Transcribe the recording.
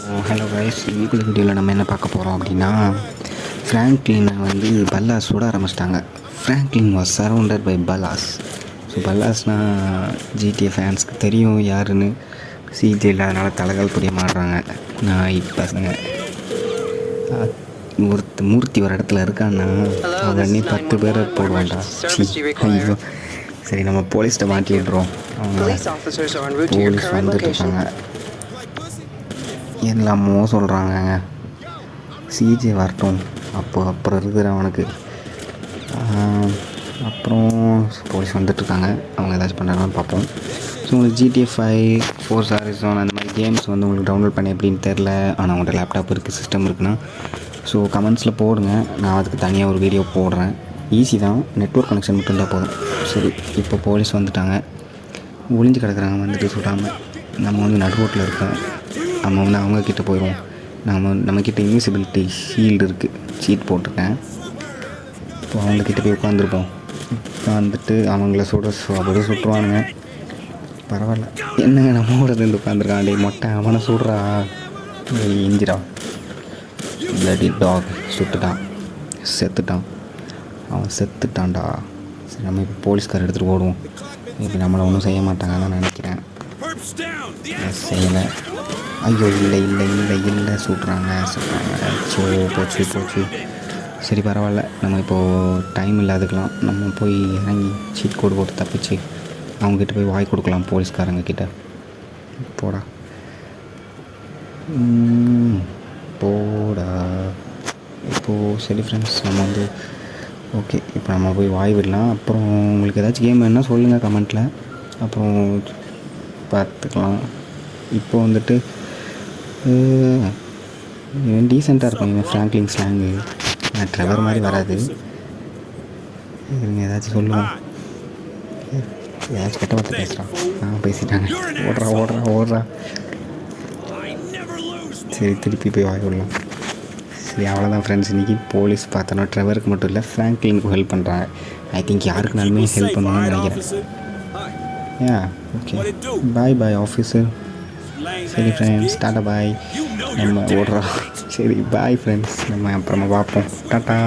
Hello guys, இன்னைக்குள்ள வீடியோவில் நம்ம என்ன பார்க்க போகிறோம் அப்படின்னா, ஃப்ராங்க்லினை வந்து பல்லாஸ் சுட ஆரம்பிச்சிட்டாங்க. Franklin was surrounded by Ballas. So பல்லாஸ்னால் ஜிடிஏ ஃபேன்ஸ்க்கு தெரியும் யாருன்னு. சிஜே இல்லாதனால தலைகால் புரிய மாட்டுறாங்க. நான் இப்போ மூர்த்தி ஒரு இடத்துல இருக்கான்னா அவன் அன்னி 10 பேரை போடுவான்டா. ஐயோ, சரி நம்ம போலீஸ்கிட்ட மாட்டி விட்றோம். அவங்க போலீஸ் வந்துட்டு இருக்காங்க, எல்லாமோ சொல்கிறாங்க. சிஜே வரட்டும், அப்புறம் இருக்கிற அவனுக்கு. அப்புறம் போலீஸ் வந்துட்டுருக்காங்க, அவங்க ஏதாச்சும் பண்ணுறாங்கன்னு பார்ப்போம். ஸோ உங்களுக்கு GTA 5, Forza Horizon அந்த மாதிரி கேம்ஸ் வந்து உங்களுக்கு டவுன்லோட் பண்ண எப்படின்னு தெரில, ஆனால் உங்கள்கிட்ட லேப்டாப் இருக்குது, சிஸ்டம் இருக்குன்னா ஸோ கமெண்ட்ஸில் போடுங்க. நான் அதுக்கு தனியாக ஒரு வீடியோ போடுறேன். ஈஸி தான், நெட்வொர்க் கனெக்ஷன் மட்டும் இருந்தால் போதும். சரி, இப்போ போலீஸ் வந்துட்டாங்க, ஒளிஞ்சு கிடக்குறாங்க. வந்துட்டு சுடாமல் நம்ம வந்து நடு ரோட்டில் இருக்கோம். நம்ம வந்து அவங்கக்கிட்ட போயிடுவோம். நம்மக்கிட்ட இன்விசிபிலிட்டி ஷீல்டு இருக்குது, சீட் போட்டிருக்கேன். இப்போ அவங்கக்கிட்ட போய் உட்காந்துருப்போம். உட்காந்துட்டு அவங்கள அப்படியே சுட்டுருவானுங்க. பரவாயில்ல, என்னங்க நம்மளோட இருந்து உட்காந்துருக்கான். டே மொட்டை, அவனை சுடுறா, இஞ்சிரா. பிளடி டாக் சுட்டுட்டான், செத்துட்டான். அவன் செத்துட்டான்டா. சரி, நம்ம இப்போ போலீஸ்கார் எடுத்துகிட்டு ஓடுவோம். இப்போ நம்மளை ஒன்றும் செய்ய மாட்டாங்கன்னு நினைக்கிறேன். செய்யலை. ஐயோ, இல்லை இல்லை இல்லை இல்லை, சுடுறாங்க. ஸோ போச்சு. சரி பரவாயில்ல, நம்ம இப்போது டைம் இல்லாதுக்கலாம். நம்ம போய் இறங்கி சீட் கோடு போட்டு தப்பிச்சு அவங்கக்கிட்ட போய் வாய் கொடுக்கலாம் போலீஸ்காரங்கக்கிட்ட. போடா போடா. இப்போது சரி ஃப்ரெண்ட்ஸ், நம்ம வந்து ஓகே, இப்போ நம்ம போய் வாய் விடலாம். அப்புறம் உங்களுக்கு ஏதாச்சும் கேம் வேணுன்னா சொல்லுங்கள் கமெண்ட்டில், அப்புறம் பார்த்துக்கலாம். இப்போ வந்துட்டு இவன் டீசெண்டாக இருக்கும், இவன் ஃப்ராங்க்லின் ஸ்லாங்கு. நான் ட்ரெவர் மாதிரி வராது. இவங்க ஏதாச்சும் சொல்லுவோம், ஏதாச்சும் கெட்ட வார்த்தை பேசுகிறான். பேசிட்டாங்க. ஓடுறா. சரி, திருப்பி போய் வாய் விடலாம். சரி, அவ்வளோதான் ஃப்ரெண்ட்ஸ். இன்றைக்கி போலீஸ் பார்த்தோன்னா ட்ரெவருக்கு மட்டும் இல்லை, ஃப்ராங்க்லினுக்கும் ஹெல்ப் பண்ணுறாங்க. ஐ திங்க் யாருக்குனாலுமே ஹெல்ப் பண்ணுவாங்கன்னு நினைக்கிறேன். ஓகே, பாய் ஆஃபீஸர். சரி ஃப்ரெண்ட்ஸ், டாட்டா பாய். நம்ம ஓடுறோம். சரி பாய் ஃப்ரெண்ட்ஸ், நம்ம அப்புறமா பார்ப்போம். டாட்டா.